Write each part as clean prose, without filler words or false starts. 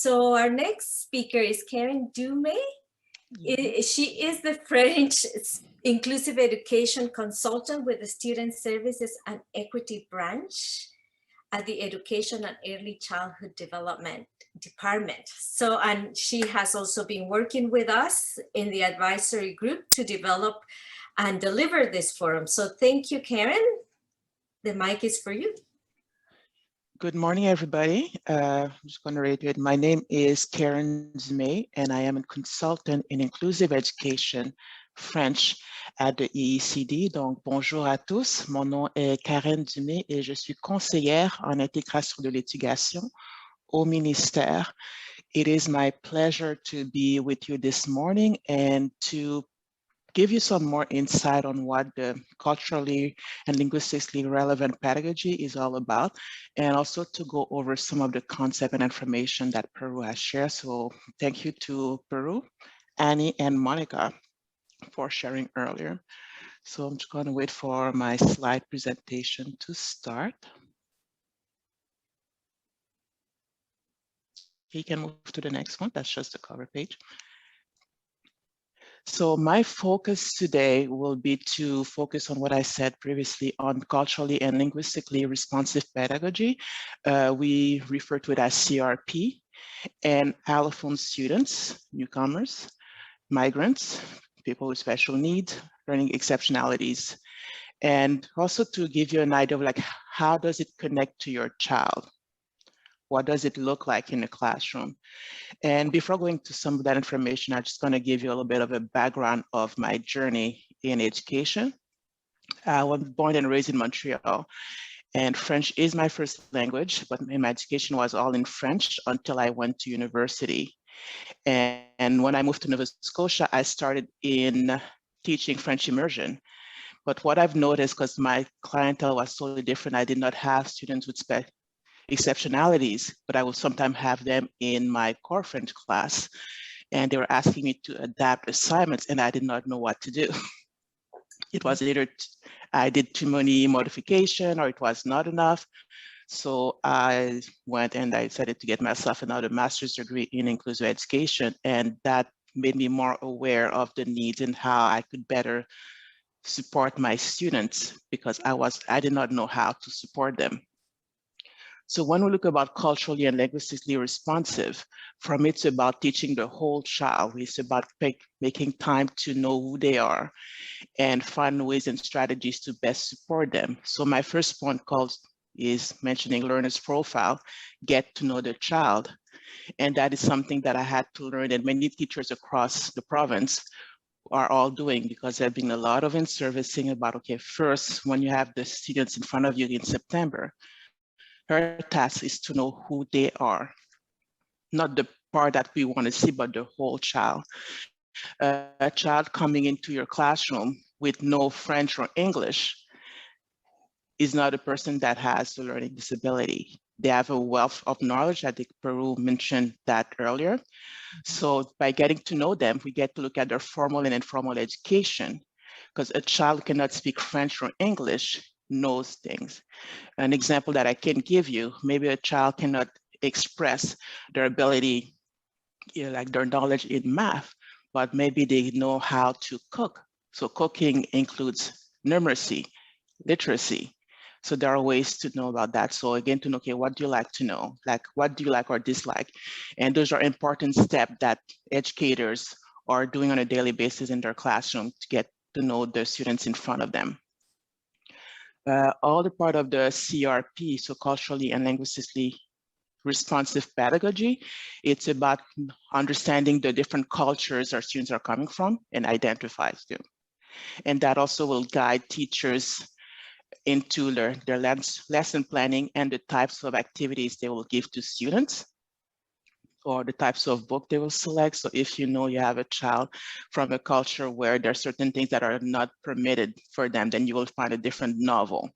So our next speaker is Karen Dumay. She is the French Inclusive Education Consultant with the Student Services and Equity Branch at the Education and Early Childhood Development Department. So, and she has also been working with us in the advisory group to develop and deliver this forum. So thank you, Karen. The mic is for you. Good morning, everybody. I'm just going to reiterate. My name is Karen Dumay, and I am a consultant in inclusive education, French, at the EECD. Donc, bonjour à tous. Mon nom est Karen Dumay et je suis conseillère en intégration de l'éducation au ministère. It is my pleasure to be with you this morning and to give you some more insight on what the culturally and linguistically relevant pedagogy is all about, and also to go over some of the concept and information that Peru has shared. So thank you to Peru, Annie, and Monica for sharing earlier. So I'm just going to wait for my slide presentation to start. You can move to the next one. That's just the cover page. So my focus today will be to focus on what I said previously on culturally and linguistically responsive pedagogy. We refer to it as CRP, and allophone students, newcomers, migrants, people with special needs, learning exceptionalities, and also to give you an idea of like, how does it connect to your child? What does it look like in the classroom? And before going to some of that information, I'm just going to give you a little bit of a background of my journey in education. I was born and raised in Montreal, and French is my first language, but my education was all in French until I went to university. And when I moved to Nova Scotia, I started in teaching French immersion. But what I've noticed, because my clientele was totally different, I did not have students with exceptionalities, but I would sometimes have them in my core French class, and they were asking me to adapt assignments, and I did not know what to do. It was either I did too many modification or it was not enough. So I went and I decided to get myself another master's degree in inclusive education, and that made me more aware of the needs and how I could better support my students, because I did not know how to support them. So when we look about culturally and linguistically responsive, from it's about teaching the whole child. It's about making time to know who they are and find ways and strategies to best support them. So my first point is mentioning learner's profile, get to know the child. And that is something that I had to learn, and many teachers across the province are all doing, because there have been a lot of in-servicing about, okay, first, when you have the students in front of you in September, her task is to know who they are, not the part that we want to see, but the whole child. A child coming into your classroom with no French or English is not a person that has a learning disability. They have a wealth of knowledge. I think Peru mentioned that earlier. So by getting to know them, we get to look at their formal and informal education, because a child cannot speak French or English, knows things. An example that I can give you, maybe a child cannot express their ability, like their knowledge in math, but maybe they know how to cook. So cooking includes numeracy, literacy. So there are ways to know about that. So again, to know, okay, what do you like to know? Like, what do you like or dislike? And those are important steps that educators are doing on a daily basis in their classroom to get to know the students in front of them. All the part of the CRP, so culturally and linguistically responsive pedagogy, it's about understanding the different cultures our students are coming from and identifies them. And that also will guide teachers into their lesson planning and the types of activities they will give to students, or the types of book they will select. So if you know you have a child from a culture where there are certain things that are not permitted for them, then you will find a different novel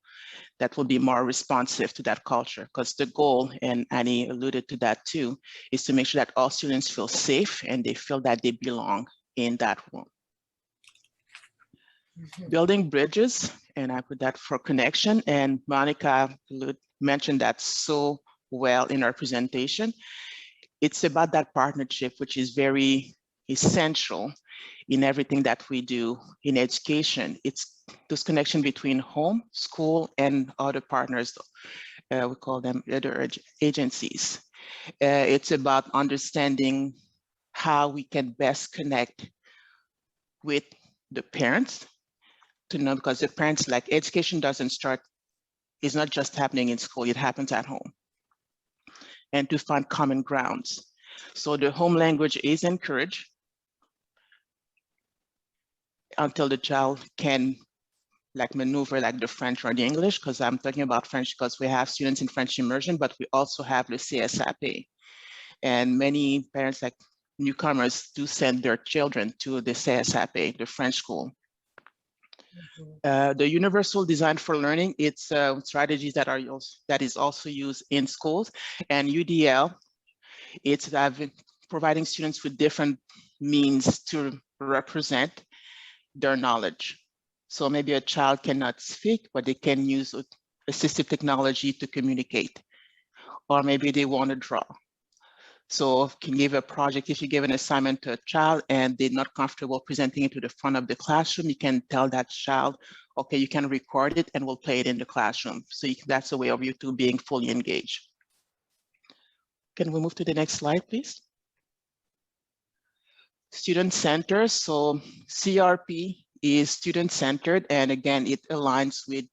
that will be more responsive to that culture. Because the goal, and Annie alluded to that too, is to make sure that all students feel safe and they feel that they belong in that room. Building bridges, and I put that for connection, and Monica mentioned that so well in our presentation. it's about that partnership, which is very essential in everything that we do in education. It's this connection between home, school, and other partners. We call them other agencies. It's about understanding how we can best connect with the parents to know, because the parents, like, education doesn't start, it's not just happening in school, it happens at home. And to find common grounds. So the home language is encouraged until the child can like maneuver like the French or the English, because I'm talking about French because we have students in French immersion, but we also have the CSAP. And many parents, like newcomers, do send their children to the CSAP, the French school. The universal design for learning, it's strategies that is also used in schools. And UDL, it's providing students with different means to represent their knowledge. So maybe a child cannot speak, but they can use assistive technology to communicate. Or maybe they want to draw. So can give a project, if you give an assignment to a child and they're not comfortable presenting it to the front of the classroom, you can tell that child, okay, you can record it and we'll play it in the classroom. So that's a way of you two being fully engaged. Can we move to the next slide, please? Student centered. So CRP is student-centered, and again, it aligns with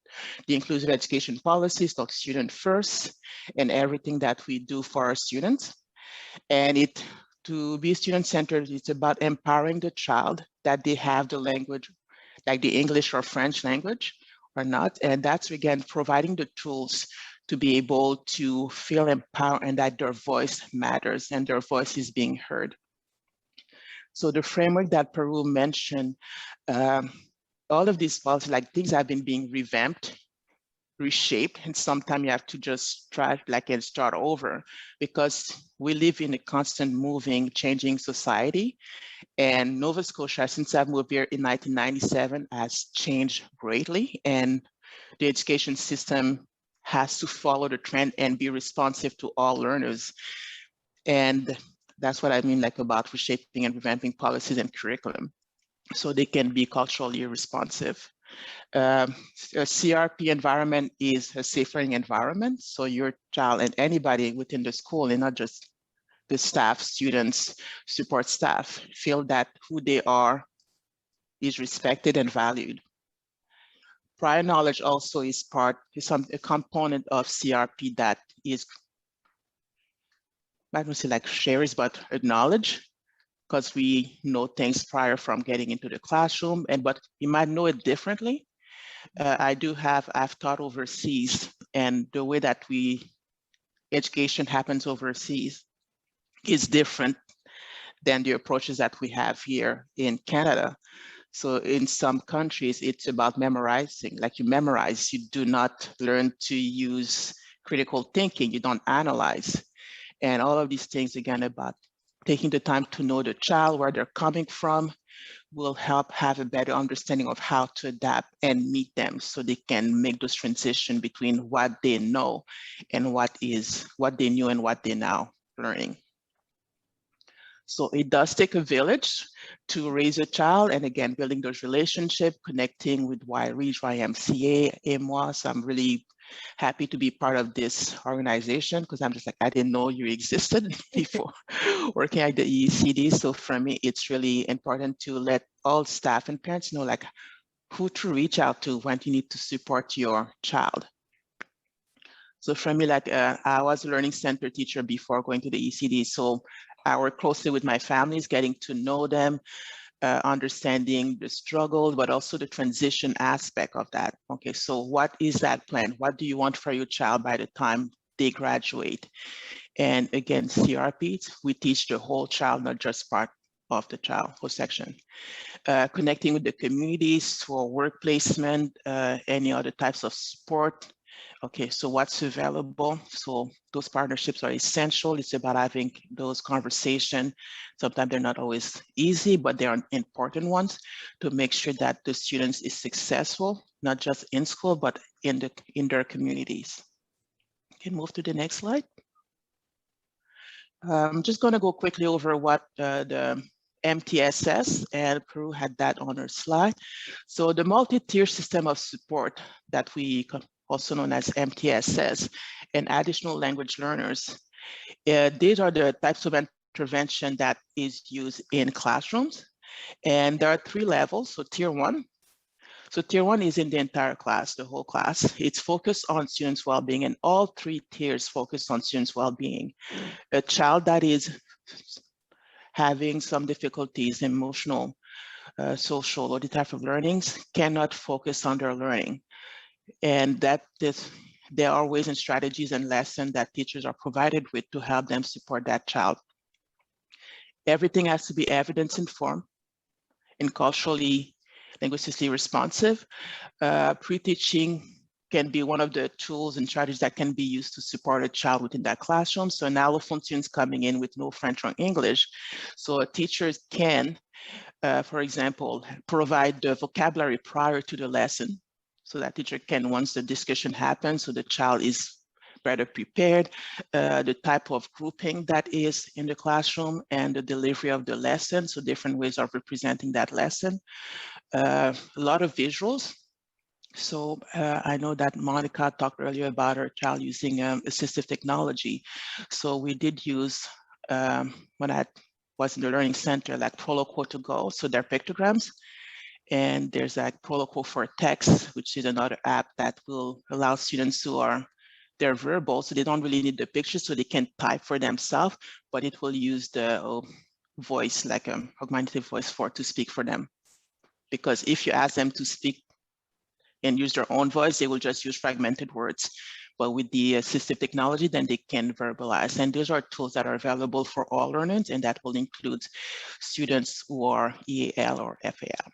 the inclusive education policies, like student first, and everything that we do for our students. And to be student-centered, it's about empowering the child that they have the language, like the English or French language or not. And that's, again, providing the tools to be able to feel empowered and that their voice matters and their voice is being heard. So the framework that Peru mentioned, all of these policies, like things have been being revamped, reshaped, and sometimes you have to just try and start over, because we live in a constant moving, changing society. And Nova Scotia, since I've moved here in 1997, has changed greatly, and the education system has to follow the trend and be responsive to all learners. And that's what I mean, like, about reshaping and revamping policies and curriculum, so they can be culturally responsive. A CRP environment is a safe learning environment. So your child and anybody within the school, and not just the staff, students, support staff, feel that who they are is respected and valued. Prior knowledge also is a component of CRP that is, I don't say like shares, but acknowledge, because we know things prior from getting into the classroom, but you might know it differently. I've taught overseas, and the way that education happens overseas is different than the approaches that we have here in Canada. So in some countries, it's about memorizing, like you memorize, you do not learn to use critical thinking, you don't analyze. And all of these things, again, about taking the time to know the child, where they're coming from, will help have a better understanding of how to adapt and meet them, so they can make this transition between what they know and what they knew and what they're now learning. So it does take a village to raise a child, and again, building those relationships, connecting with YREACH, YMCA, AMWA. So I'm really happy to be part of this organization, because I'm just like, I didn't know you existed before working at the EECD. So for me, it's really important to let all staff and parents know like who to reach out to when you need to support your child. So for me, like I was a learning center teacher before going to the ECD. So I work closely with my families, getting to know them, understanding the struggle, but also the transition aspect of that. Okay, so what is that plan? What do you want for your child by the time they graduate? And again, CRP, we teach the whole child, not just part of the child, whole section. Connecting with the communities for work placement, any other types of support. Okay, so what's available? So those partnerships are essential. It's about having those conversations. Sometimes they're not always easy, but they are important ones to make sure that the students is successful, not just in school, but in their communities. You can move to the next slide. I'm just going to go quickly over what the MTSS, and Peru had that on her slide. So the multi-tier system of support that we also known as MTSS and additional language learners, these are the types of intervention that is used in classrooms. And there are 3 levels. So tier 1. So tier 1 is in the entire class, the whole class. It's focused on students' well-being, and all 3 tiers focus on students' well-being. A child that is having some difficulties, emotional, social, or the type of learnings cannot focus on their learning. And there are ways and strategies and lessons that teachers are provided with to help them support that child. Everything has to be evidence informed and culturally, linguistically responsive. Pre-teaching can be one of the tools and strategies that can be used to support a child within that classroom. So an allophone students coming in with no French or English. So teachers can, for example, provide the vocabulary prior to the lesson so that teacher can, once the discussion happens, so the child is better prepared, the type of grouping that is in the classroom and the delivery of the lesson, so different ways of representing that lesson. A lot of visuals. So I know that Monica talked earlier about her child using assistive technology. So we did use, when I was in the Learning Center, like Proloquo to go, so they're pictograms. And there's like Proloquo for Text, which is another app that will allow students who are, they're verbal, so they don't really need the picture, so they can type for themselves, but it will use the voice, like augmentative voice to speak for them. Because if you ask them to speak and use their own voice, they will just use fragmented words. But with the assistive technology, then they can verbalize. And those are tools that are available for all learners, and that will include students who are EAL or FAL.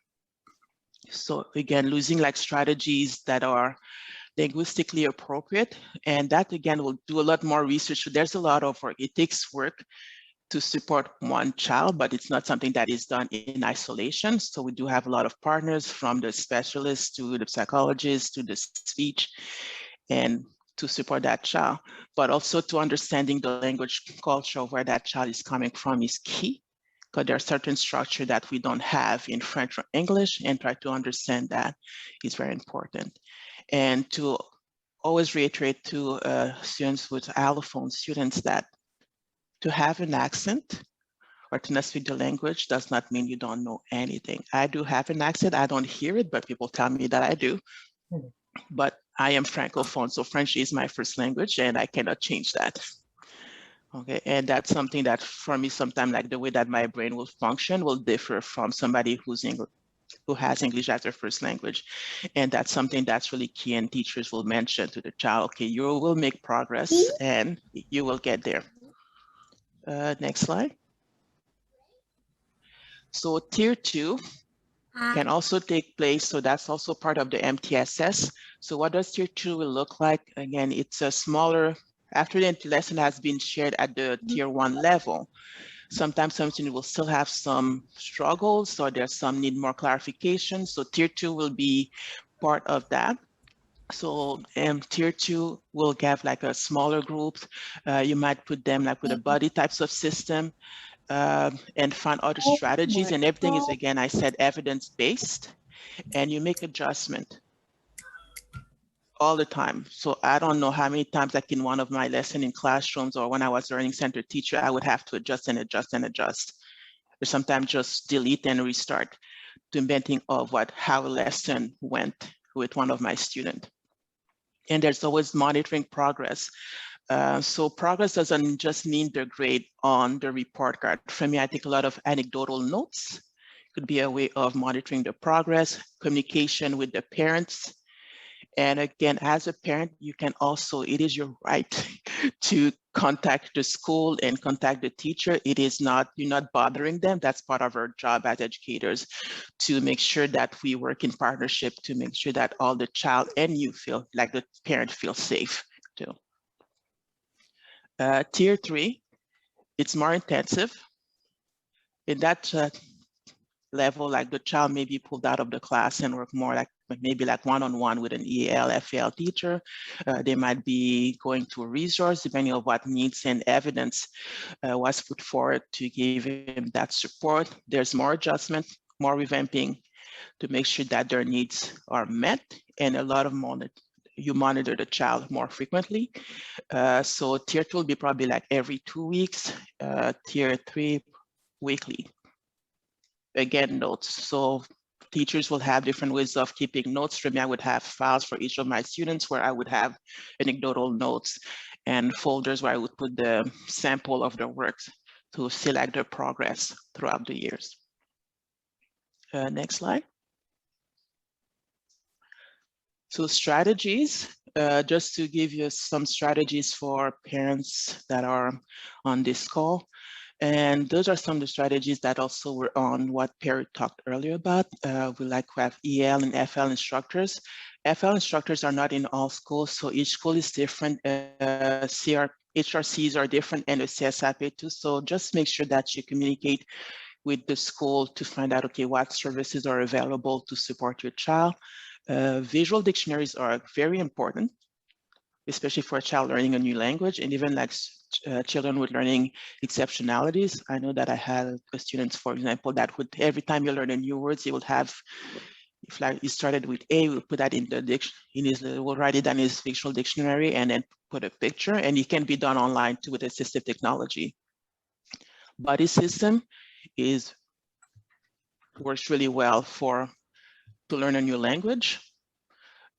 So again, using like strategies that are linguistically appropriate, and that again will do a lot more research. So there's a lot of work. It takes work to support one child, but it's not something that is done in isolation. So we do have a lot of partners, from the specialists to the psychologists to the speech, and to support that child, but also to understanding the language culture of where that child is coming from is key, because there are certain structure that we don't have in French or English, and try to understand that is very important. And to always reiterate to students with allophone students that to have an accent or to not speak the language does not mean you don't know anything. I do have an accent, I don't hear it, but people tell me that I do. But I am Francophone, so French is my first language and I cannot change that. Okay, and that's something that for me, sometimes like the way that my brain will function will differ from somebody who has English as their first language. And that's something that's really key, and teachers will mention to the child, okay, you will make progress and you will get there. Next slide. So tier 2 can also take place. So that's also part of the MTSS. So what does tier 2 will look like? Again, it's a smaller, after the lesson has been shared at the tier 1 level. Sometimes some students will still have some struggles, or there's some need more clarification. So tier 2 will be part of that. So tier 2 will have like a smaller group. You might put them like with a buddy types of system. And find other strategies, and everything is, again, I said, evidence-based, and you make adjustment all the time. So I don't know how many times, like in one of my lessons in classrooms or when I was learning center teacher, I would have to adjust and adjust and adjust, or sometimes just delete and restart, depending of how a lesson went with one of my students. And there's always monitoring progress. So progress doesn't just mean the grade on the report card. For me, I take a lot of anecdotal notes. Could be a way of monitoring the progress, communication with the parents. And again, as a parent, you can also, it is your right to contact the school and contact the teacher. It is not, you're not bothering them. That's part of our job as educators, to make sure that we work in partnership to make sure that all the child and you feel like the parent feels safe too. Tier 3, it's more intensive. In that level, like the child may be pulled out of the class and work more like maybe like one-on-one with an EL, FAL teacher. They might be going to a resource depending on what needs and evidence was put forward to give him that support. There's more adjustment, more revamping to make sure that their needs are met, and a lot of you monitor the child more frequently. So tier 2 will be probably like every 2 weeks, tier 3 weekly. Again, notes. So teachers will have different ways of keeping notes. For me, I would have files for each of my students where I would have anecdotal notes and folders where I would put the sample of their works to select their progress throughout the years. Next slide. So strategies, just to give you some strategies for parents that are on this call. And those are some of the strategies that also were on what Perry talked earlier about. We like to have EL and FL instructors. FL instructors are not in all schools, so each school is different. HRCs are different and the CSIP too. So just make sure that you communicate with the school to find out, okay, what services are available to support your child. Visual dictionaries are very important, especially for a child learning a new language, and even like children with learning exceptionalities. I know that I had students, for example, that would, every time you learn a new word, he would have, if like he started with A, we'll put that in the we'll write it down in his visual dictionary and then put a picture, and it can be done online too with assistive technology. Buddy system works really well to learn a new language.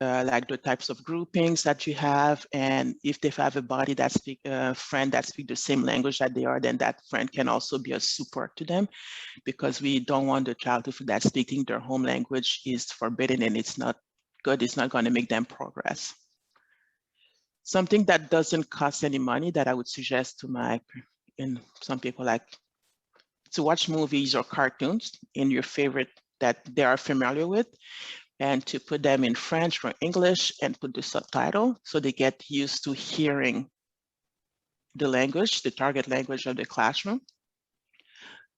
Like the types of groupings that you have, and if they have a buddy that friend that speaks the same language that they are, then that friend can also be a support to them, because we don't want the child to feel that speaking their home language is forbidden and it's not good, it's not going to make them progress. Something that doesn't cost any money that I would suggest to some people, like to watch movies or cartoons in your favorite that they are familiar with, and to put them in French or English and put the subtitle so they get used to hearing the language, the target language of the classroom.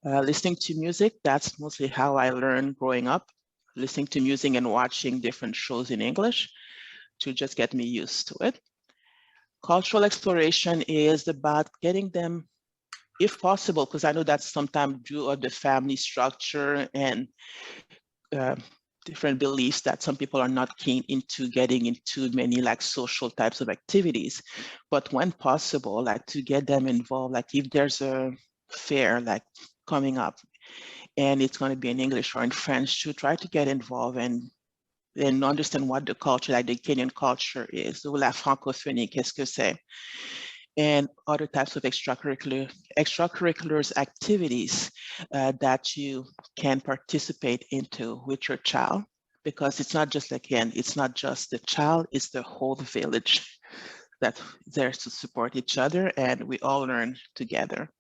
Listening to music, that's mostly how I learned growing up, listening to music and watching different shows in English to just get me used to it. Cultural exploration is about getting them, if possible, because I know that's sometimes due to the family structure and different beliefs that some people are not keen into getting into many like social types of activities, but when possible, like to get them involved, like if there's a fair like coming up and it's going to be in English or in French, to try to get involved and understand what the culture, like the Kenyan culture is, ou la francophonie, qu'est-ce que c'est? And other types of extracurriculars activities that you can participate into with your child, because it's not just, again, it's not just the child, it's the whole village that's there to support each other, and we all learn together.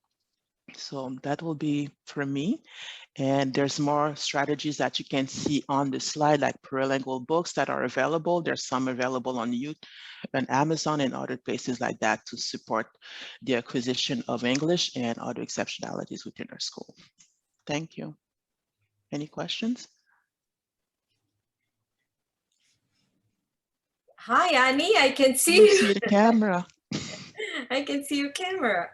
So that will be for me. And there's more strategies that you can see on the slide, like plurilingual books that are available. There's some available on YouTube and Amazon and other places like that to support the acquisition of English and other exceptionalities within our school. Thank you. Any questions? Hi, Annie, I can see You you. see the camera. I can see your camera.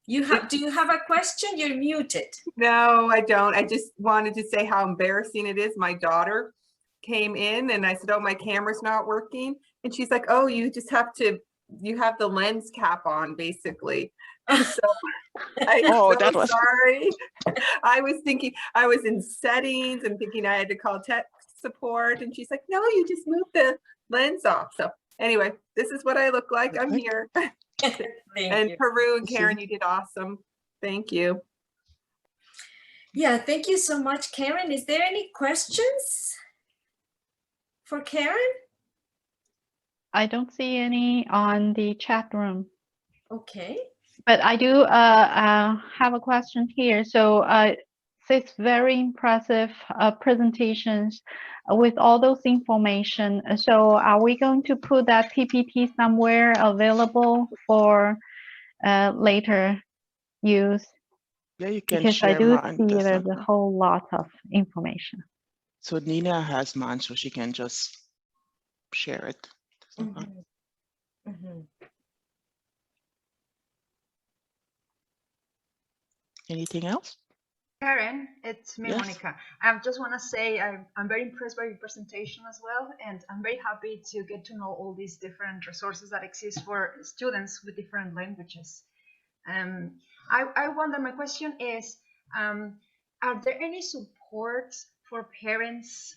Do you have a question? You're muted. No, I don't. I just wanted to say how embarrassing it is. My daughter came in and I said, oh, my camera's not working. And she's like, oh, you have the lens cap on, basically. So I'm so sorry. I was thinking, I was in settings and thinking I had to call tech support. And she's like, no, you just moved the lens off. So anyway, this is what I look like. I'm here. And Peru and Karen, you did awesome. Thank you. Yeah, thank you so much, Karen. Is there any questions for Karen? I don't see any on the chat room. Okay. But I do have a question here. So it's very impressive presentations with all those information. So are we going to put that PPT somewhere available for later use? Yeah, you can Because I share do mine. see That's there's not a good. whole lot of information. So Nina has mine, so she can just share it. That's no problem. Anything else? Karen, it's me, Yes. Monica. I just want to say I'm very impressed by your presentation as well, and I'm very happy to get to know all these different resources that exist for students with different languages. I wonder, my question is, are there any supports for parents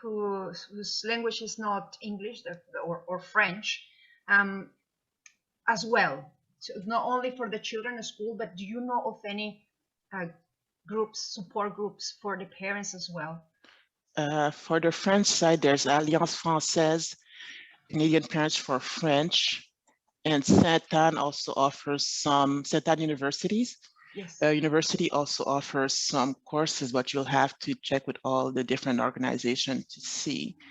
whose language is not English or French as well? So not only for the children at school, but do you know of any support groups for the parents as well? For the French side, there's Alliance Française, Canadian Parents for French, and Sainte-Anne also offers some, Sainte-Anne universities. Yes. University also offers some courses, but you'll have to check with all the different organizations to see. I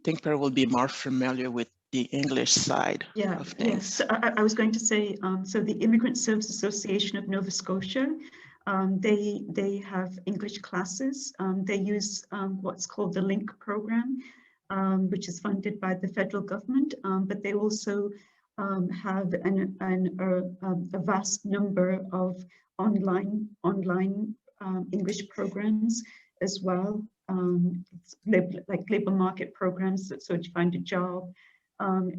think Pearl will be more familiar with the English side of things. Yes. So I was going to say, so the Immigrant Service Association of Nova Scotia, they have English classes. They use what's called the LINK program, which is funded by the federal government, but they also have a vast number of online English programs as well, like labor market programs, so to find a job. So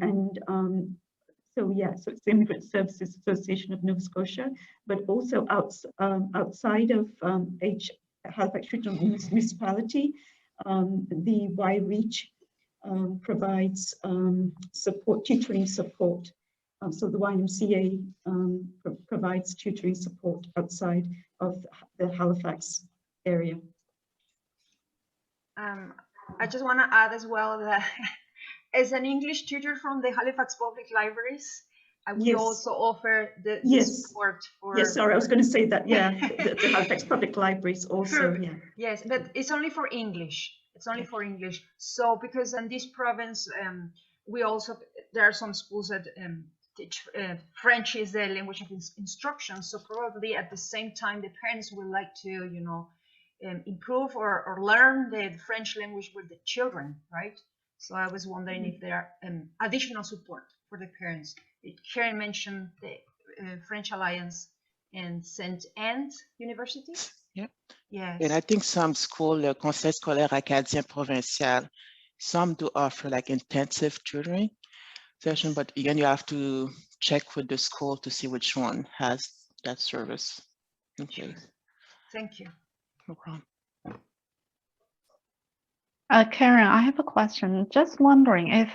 it's the Immigrant Services Association of Nova Scotia, but also outside of Halifax Regional Municipality, the Y-Reach provides tutoring support. So the YMCA provides tutoring support outside of the Halifax area. I just want to add as well that as an English tutor from the Halifax Public Libraries, we Yes. also offer the Yes. support for. Yes, sorry, I was going to say that. Yeah, the Halifax Public Libraries also. Yeah. Yes, but it's only for English. It's only for English. So because in this province, we also there are some schools that teach French is the language of instruction. So probably at the same time, the parents would like to, improve or learn the French language with the children, right? So I was wondering if there are additional support for the parents. Karen mentioned the French Alliance and Sainte-Anne University. Yeah. Yes. And I think some school, le Conseil scolaire acadien provincial, some do offer like intensive tutoring session, but again, you have to check with the school to see which one has that service in place. Thank you. No problem. Karen, I have a question. Just wondering if,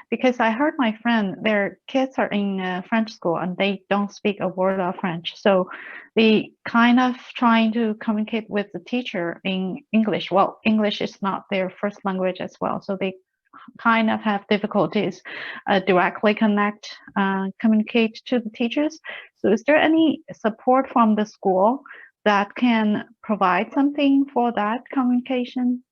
because I heard my friend, their kids are in French school and they don't speak a word of French. So they kind of trying to communicate with the teacher in English. Well, English is not their first language as well. So they kind of have difficulties directly communicate to the teachers. So is there any support from the school that can provide something for that communication?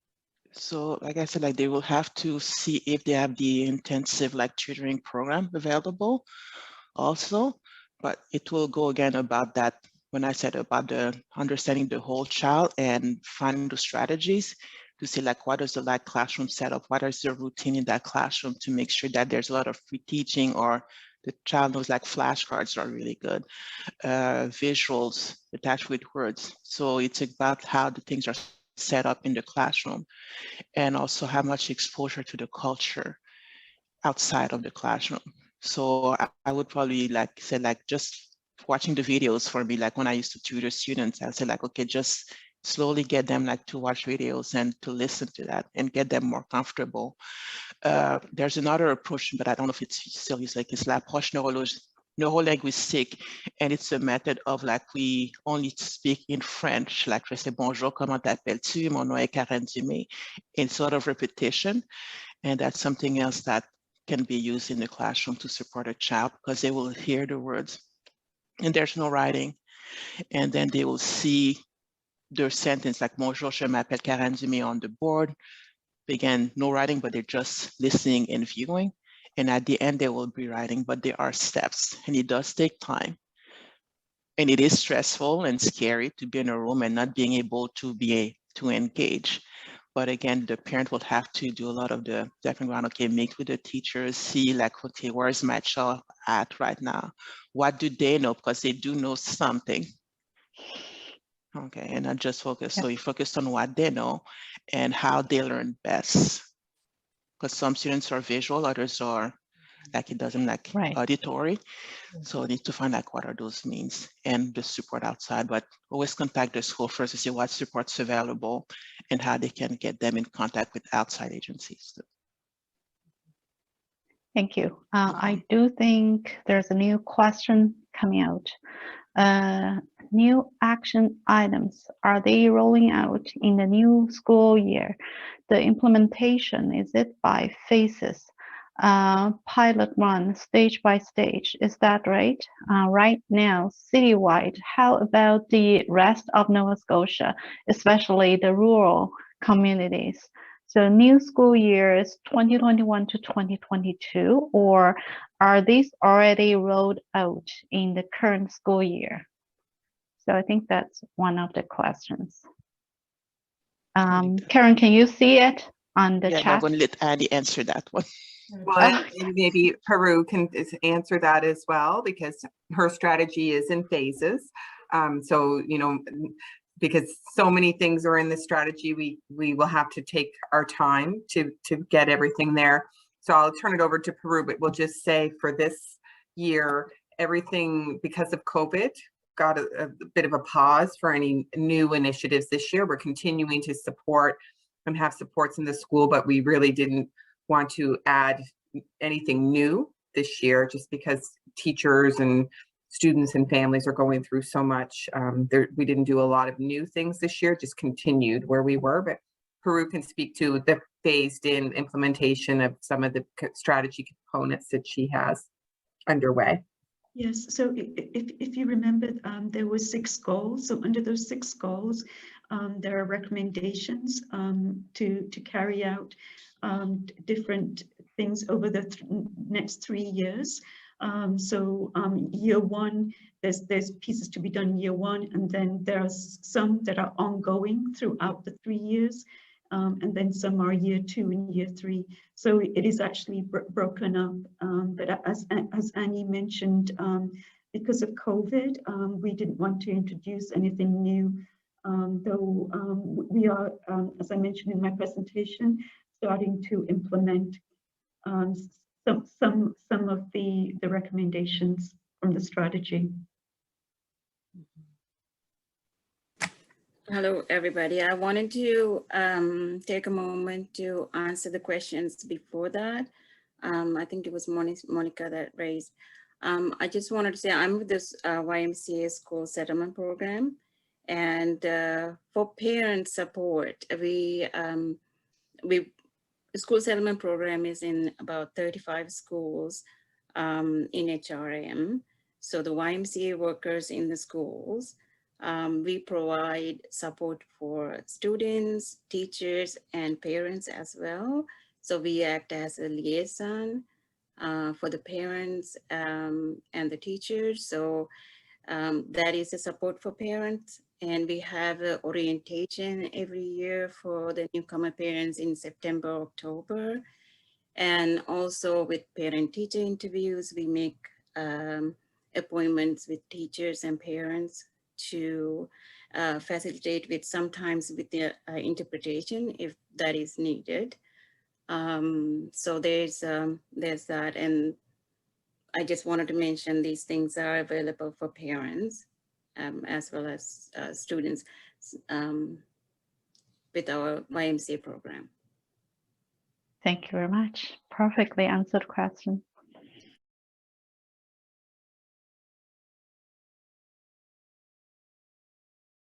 So like I said, like they will have to see if they have the intensive like tutoring program available also, but it will go again about that when I said about the understanding the whole child and finding the strategies to see like what is the like classroom setup, what is the routine in that classroom to make sure that there's a lot of free teaching or the child knows like flashcards are really good, visuals attached with words. So it's about how the things are set up in the classroom and also how much exposure to the culture outside of the classroom. So I would probably like say like just watching the videos for me, like when I used to tutor students, I would say like, okay, just slowly get them like to watch videos and to listen to that and get them more comfortable. There's another approach, but I don't know if it's still used, like it's l'approche neurolinguistique, and it's a method of like we only speak in French, like je sais bonjour, comment t'appelles-tu, mon nom est Karen Dumay, in sort of repetition, and that's something else that can be used in the classroom to support a child because they will hear the words and there's no writing, and then they will see their sentence like bonjour, je m'appelle Karen Dumay on the board. Again, no writing, but they're just listening and viewing. And at the end, they will be writing, but there are steps and it does take time. And it is stressful and scary to be in a room and not being able to to engage. But again, the parent will have to do a lot of the different ground. Okay, meet with the teachers, see like, okay, where's my child at right now? What do they know? Because they do know something. Okay, and not just focus. So you focus on what they know and how they learn best. Because some students are visual, others are like it doesn't like auditory. So we need to find like what are those means and the support outside, but always contact the school first to see what support's available and how they can get them in contact with outside agencies. Thank you. I do think there's a new question coming out. New action items, are they rolling out in the new school year? The implementation, is it by phases? Pilot run, stage by stage, is that right? Right now, citywide, how about the rest of Nova Scotia, especially the rural communities? So new school year is 2021 to 2022, or are these already rolled out in the current school year? So I think that's one of the questions. Karen, can you see it on the chat? I'm going to let Annie answer that one. Well, and maybe Peru can answer that as well, because her strategy is in phases. So, you know, because so many things are in the strategy, we will have to take our time to get everything there. So I'll turn it over to Peru, but we'll just say for this year, everything, because of COVID, got a bit of a pause for any new initiatives this year. We're continuing to support and have supports in the school, but we really didn't want to add anything new this year just because teachers and students and families are going through so much. We didn't do a lot of new things this year, just continued where we were, but Peru can speak to the phased in implementation of some of the strategy components that she has underway. Yes, so if you remember, there were 6 goals. So under those 6 goals, there are recommendations to carry out different things over the next 3 years. So year 1, there's pieces to be done year 1, and then there's some that are ongoing throughout the 3 years. And then some are year 2 and year 3. So it is actually broken up. But as Annie mentioned, because of COVID, we didn't want to introduce anything new. Though we are, as I mentioned in my presentation, starting to implement some of the recommendations from the strategy. Hello, everybody. I wanted to take a moment to answer the questions before that. I think it was Monica that raised. I just wanted to say I'm with this YMCA school settlement program, and for parent support, the school settlement program is in about 35 schools in HRM. So the YMCA workers in the schools, we provide support for students, teachers, and parents as well. So we act as a liaison for the parents and the teachers. So that is a support for parents. And we have an orientation every year for the newcomer parents in September, October. And also with parent-teacher interviews, we make appointments with teachers and parents to facilitate with sometimes with the interpretation if that is needed. So there's that, and I just wanted to mention these things are available for parents as well as students with our YMCA program. Thank you very much. Perfectly answered question.